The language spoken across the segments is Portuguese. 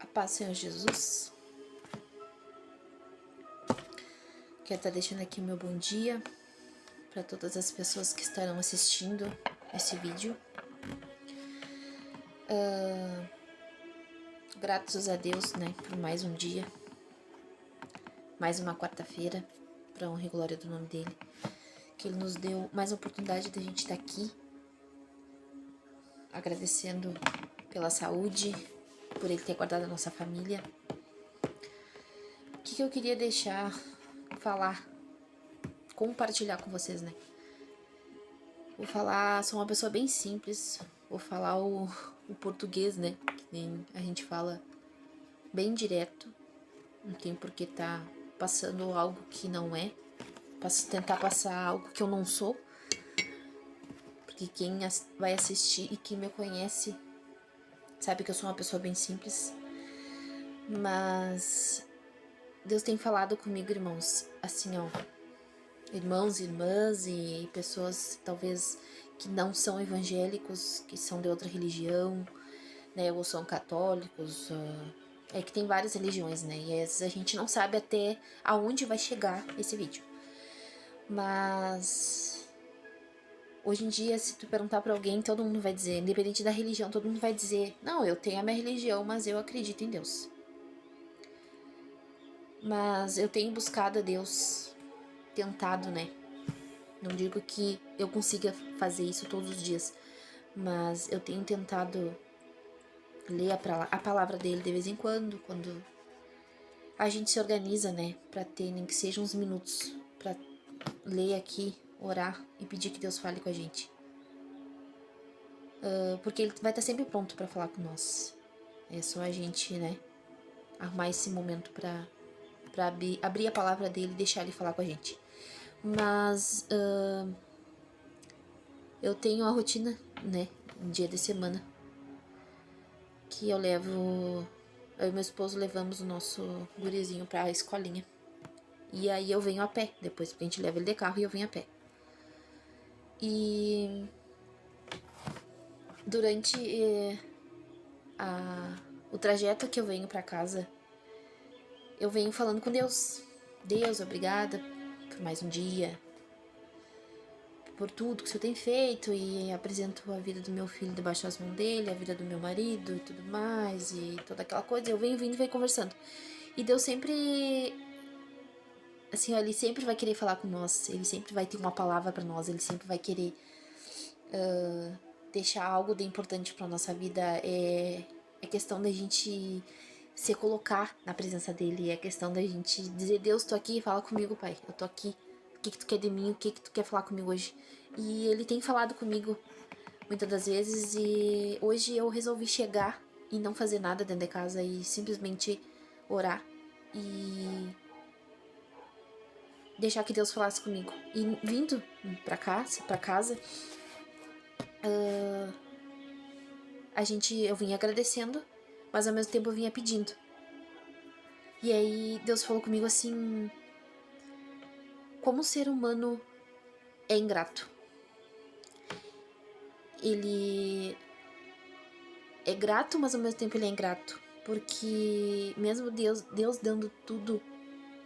paz, Senhor Jesus. Quero estar deixando aqui o meu bom dia para todas as pessoas que estarão assistindo esse vídeo. Gratos a Deus, né, por mais um dia, mais uma quarta-feira, para honra e glória do nome dele, que ele nos deu mais a oportunidade de a gente estar aqui, agradecendo pela saúde, por ele ter guardado a nossa família. O que eu queria falar, compartilhar com vocês, né? Sou uma pessoa bem simples, vou falar o português, né? Que nem a gente fala bem direto, não tem por que tá passando algo que não é, tentar passar algo que eu não sou, porque quem vai assistir e quem me conhece sabe que eu sou uma pessoa bem simples, mas Deus tem falado comigo, irmãos, assim, ó, irmãos, irmãs e pessoas talvez que não são evangélicos, que são de outra religião, né, ou são católicos, é que tem várias religiões, né, e às vezes a gente não sabe até aonde vai chegar esse vídeo. Mas hoje em dia, se tu perguntar pra alguém, todo mundo vai dizer, independente da religião, todo mundo vai dizer, não, eu tenho a minha religião, mas eu acredito em Deus. Mas eu tenho buscado a Deus, tentado, né, não digo que eu consiga fazer isso todos os dias, mas eu tenho tentado ler a palavra dele de vez em quando a gente se organiza, né, pra ter nem que seja uns minutos pra ler aqui, orar e pedir que Deus fale com a gente. Porque ele vai estar sempre pronto pra falar com nós. É só a gente, né, arrumar esse momento pra abrir a palavra dele e deixar ele falar com a gente. Mas eu tenho a rotina, né, um dia de semana, que eu e meu esposo levamos o nosso gurizinho pra escolinha. E aí eu venho a pé, depois a gente leva ele de carro e eu venho a pé. E durante o trajeto que eu venho pra casa, eu venho falando com Deus. Deus, obrigada por mais um dia, por tudo que o Senhor tem feito, e apresento a vida do meu filho debaixo das mãos dele, a vida do meu marido e tudo mais, e toda aquela coisa. Eu venho vindo e venho conversando. E Deus sempre, assim, ele sempre vai querer falar com nós, ele sempre vai ter uma palavra pra nós, ele sempre vai querer deixar algo de importante pra nossa vida. É questão da gente se colocar na presença dele, é questão da gente dizer, Deus, tô aqui, fala comigo, pai, eu tô aqui, o que tu quer de mim, o que tu quer falar comigo hoje? E ele tem falado comigo muitas das vezes, e hoje eu resolvi chegar e não fazer nada dentro de casa e simplesmente orar e deixar que Deus falasse comigo. E vindo pra casa, eu vinha agradecendo, mas ao mesmo tempo eu vinha pedindo. E aí Deus falou comigo assim, como o ser humano é ingrato. Ele é grato, mas ao mesmo tempo ele é ingrato. Porque mesmo Deus dando tudo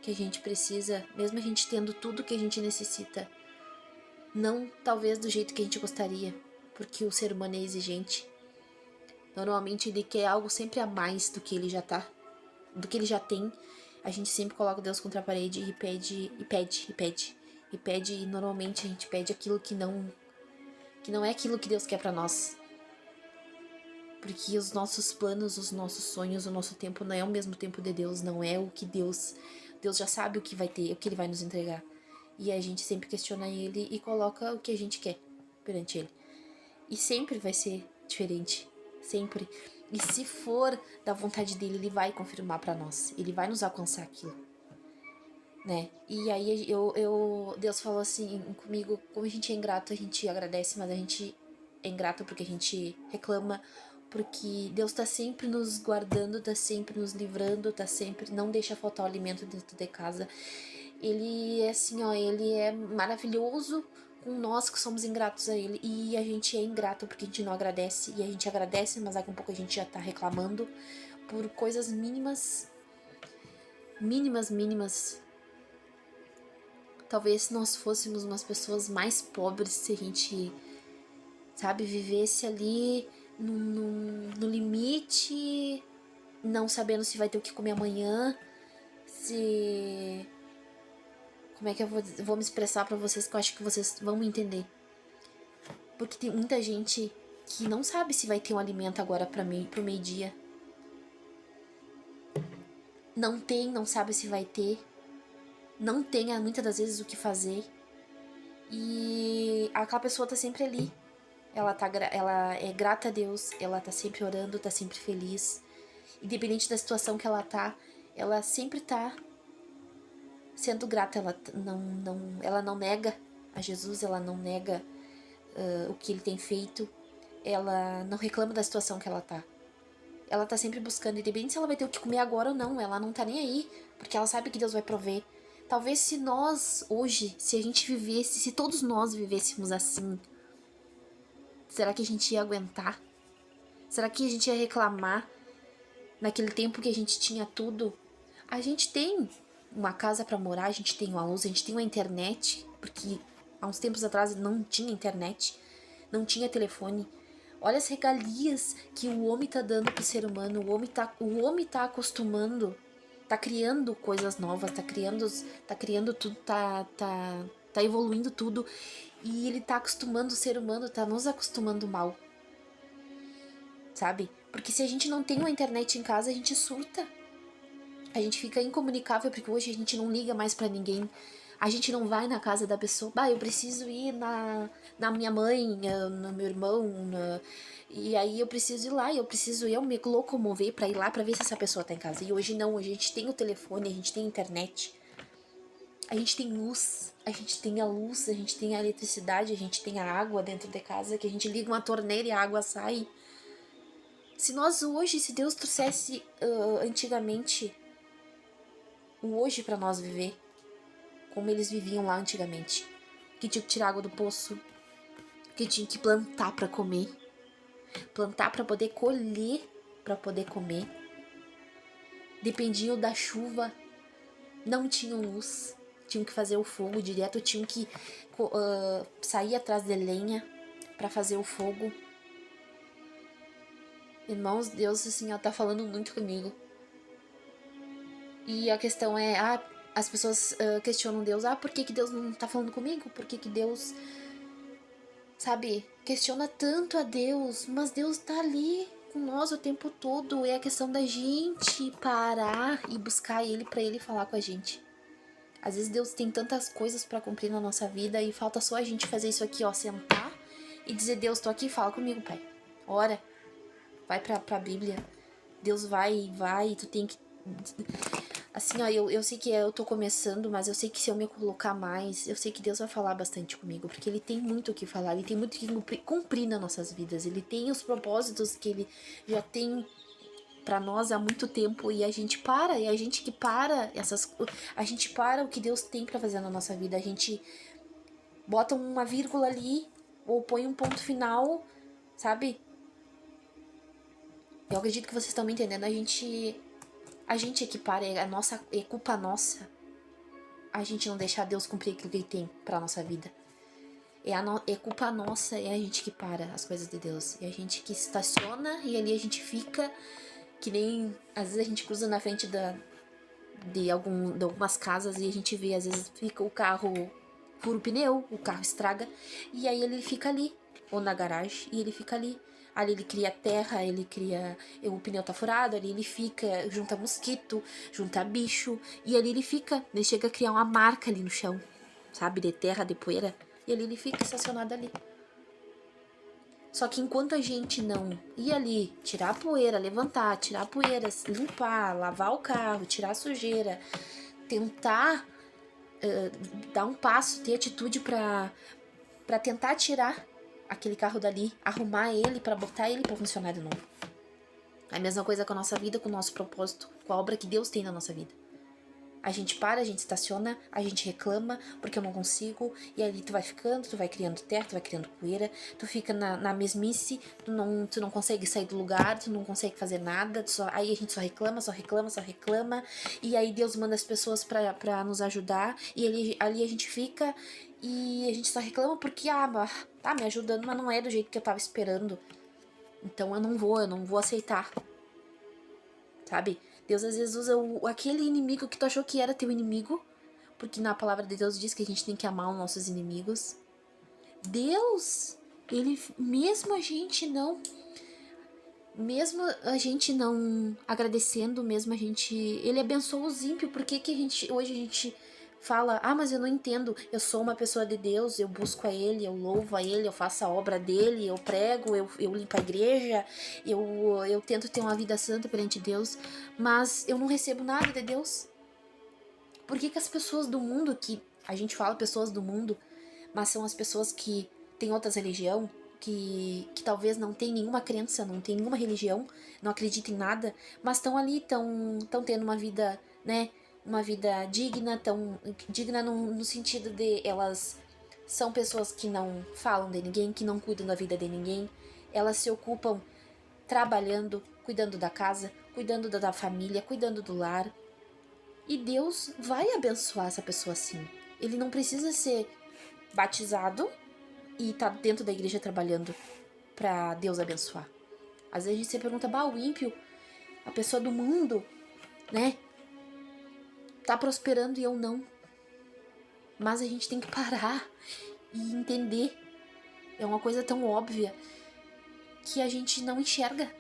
que a gente precisa, mesmo a gente tendo tudo que a gente necessita, não talvez do jeito que a gente gostaria, porque o ser humano é exigente. Normalmente ele quer algo sempre a mais do que ele já do que ele já tem. A gente sempre coloca Deus contra a parede e pede, e pede, e pede, e pede, e normalmente a gente pede aquilo que não é aquilo que Deus quer pra nós. Porque os nossos planos, os nossos sonhos, o nosso tempo não é o mesmo tempo de Deus, não é o que Deus já sabe o que vai ter, o que ele vai nos entregar. E a gente sempre questiona ele e coloca o que a gente quer perante ele. E sempre vai ser diferente, sempre. E se for da vontade dele, ele vai confirmar pra nós, ele vai nos alcançar aquilo, né? E aí Deus falou assim comigo, como a gente é ingrato, a gente agradece, mas a gente é ingrato porque a gente reclama, porque Deus tá sempre nos guardando, tá sempre nos livrando, tá sempre, não deixa faltar o alimento dentro de casa. Ele é assim, ó, ele é maravilhoso com nós que somos ingratos a Ele. E a gente é ingrato porque a gente não agradece. E a gente agradece, mas daqui a um pouco a gente já tá reclamando por coisas mínimas. Mínimas. Talvez se nós fôssemos umas pessoas mais pobres, se a gente, sabe, vivesse ali no limite, não sabendo se vai ter o que comer amanhã, se... Como é que eu vou me expressar pra vocês que eu acho que vocês vão me entender. Porque tem muita gente que não sabe se vai ter um alimento agora pro meio-dia. Não sabe se vai ter. Não tem muitas das vezes o que fazer. E aquela pessoa tá sempre ali. Ela é grata a Deus, ela tá sempre orando, tá sempre feliz. Independente da situação que ela sempre tá sendo grata. Ela não nega a Jesus, ela não nega o que ele tem feito. Ela não reclama da situação que ela tá. Ela tá sempre buscando, independente se ela vai ter o que comer agora ou não, ela não tá nem aí, porque ela sabe que Deus vai prover. Talvez se nós, hoje, se a gente vivesse, se todos nós vivêssemos assim, será que a gente ia aguentar? Será que a gente ia reclamar naquele tempo que a gente tinha tudo? A gente tem uma casa pra morar, a gente tem uma luz, a gente tem uma internet, porque há uns tempos atrás não tinha internet, não tinha telefone. Olha as regalias que o homem tá dando pro ser humano, o homem tá acostumando, tá criando coisas novas, tá criando tudo, tá evoluindo tudo, e ele tá acostumando o ser humano, tá nos acostumando mal. Sabe? Porque se a gente não tem uma internet em casa, a gente surta. A gente fica incomunicável porque hoje a gente não liga mais pra ninguém. A gente não vai na casa da pessoa. Eu preciso ir na minha mãe, no meu irmão. E aí eu preciso ir lá. Eu preciso me locomover pra ir lá pra ver se essa pessoa tá em casa. E hoje não. Hoje a gente tem o telefone, a gente tem a internet. A gente tem luz. A gente tem a luz, a gente tem a eletricidade, a gente tem a água dentro de casa. Que a gente liga uma torneira e a água sai. Se nós hoje, se Deus trouxesse antigamente o hoje pra nós viver, como eles viviam lá antigamente, que tinha que tirar água do poço, que tinha que plantar pra comer, plantar pra poder colher, pra poder comer, dependiam da chuva, não tinham luz, tinham que fazer o fogo direto, tinham que sair atrás de lenha pra fazer o fogo. Irmãos, Deus assim, tá falando muito comigo. E a questão é, as pessoas questionam Deus, por que Deus não tá falando comigo? Por que Deus, sabe, questiona tanto a Deus, mas Deus tá ali com nós o tempo todo. É a questão da gente parar e buscar Ele pra Ele falar com a gente. Às vezes Deus tem tantas coisas pra cumprir na nossa vida e falta só a gente fazer isso aqui, sentar e dizer, Deus, tô aqui, fala comigo, Pai. Ora, vai pra Bíblia. Deus vai, tu tem que... Assim, eu sei que eu tô começando, mas eu sei que se eu me colocar mais, eu sei que Deus vai falar bastante comigo, porque Ele tem muito o que falar, Ele tem muito o que cumprir nas nossas vidas, Ele tem os propósitos que Ele já tem pra nós há muito tempo, e a gente para, e a gente que para a gente para o que Deus tem pra fazer na nossa vida, a gente bota uma vírgula ali, ou põe um ponto final, sabe? Eu acredito que vocês estão me entendendo, a gente equipara, é culpa nossa a gente não deixar Deus cumprir aquilo que Ele tem pra nossa vida. É culpa nossa, é a gente que para as coisas de Deus. É a gente que estaciona e ali a gente fica, que nem às vezes a gente cruza na frente de algumas casas e a gente vê, às vezes fica o carro, fura o pneu, o carro estraga, e aí ele fica ali, ou na garagem, e ele fica ali. Ali ele cria terra, o pneu tá furado, ali ele fica, junta mosquito, junta bicho, e ali ele chega a criar uma marca ali no chão, sabe, de terra, de poeira, e ali ele fica estacionado ali. Só que enquanto a gente não ir ali, tirar a poeira, levantar, tirar a poeira, limpar, lavar o carro, tirar a sujeira, tentar dar um passo, ter atitude pra tentar tirar aquele carro dali, arrumar ele pra botar ele pra funcionar de novo. É a mesma coisa com a nossa vida, com o nosso propósito, com a obra que Deus tem na nossa vida. A gente para, a gente estaciona, a gente reclama porque eu não consigo, e aí tu vai ficando, tu vai criando terra, tu vai criando poeira, tu fica na mesmice, tu não consegue sair do lugar, tu não consegue fazer nada, aí a gente só reclama, só reclama, só reclama, e aí Deus manda as pessoas pra nos ajudar, e ali a gente fica e a gente só reclama porque, tá me ajudando, mas não é do jeito que eu tava esperando. Então eu não vou aceitar, sabe? Deus às vezes usa aquele inimigo que tu achou que era teu inimigo, porque na palavra de Deus diz que a gente tem que amar os nossos inimigos. Deus, ele, mesmo a gente não agradecendo, mesmo ele abençoa os ímpios. Por que hoje a gente fala, mas eu não entendo, eu sou uma pessoa de Deus, eu busco a Ele, eu louvo a Ele, eu faço a obra dEle, eu prego, eu limpo a igreja, eu tento ter uma vida santa perante Deus, mas eu não recebo nada de Deus? Por que as pessoas do mundo, que a gente fala pessoas do mundo, mas são as pessoas que têm outras religiões, que talvez não tem nenhuma crença, não tem nenhuma religião, não acreditam em nada, mas estão ali, estão tendo uma vida, né, uma vida digna, digna no sentido de elas são pessoas que não falam de ninguém, que não cuidam da vida de ninguém, elas se ocupam trabalhando, cuidando da casa, cuidando da família, cuidando do lar, e Deus vai abençoar essa pessoa assim. Ele não precisa ser batizado e tá dentro da igreja trabalhando pra Deus abençoar. Às vezes a gente se pergunta, o ímpio, a pessoa do mundo, né, tá prosperando e eu não. Mas a gente tem que parar e entender. É uma coisa tão óbvia que a gente não enxerga.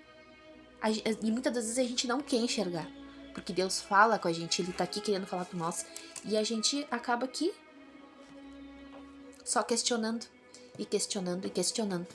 E muitas das vezes a gente não quer enxergar. Porque Deus fala com a gente, Ele tá aqui querendo falar com nós. E a gente acaba aqui só questionando e questionando e questionando.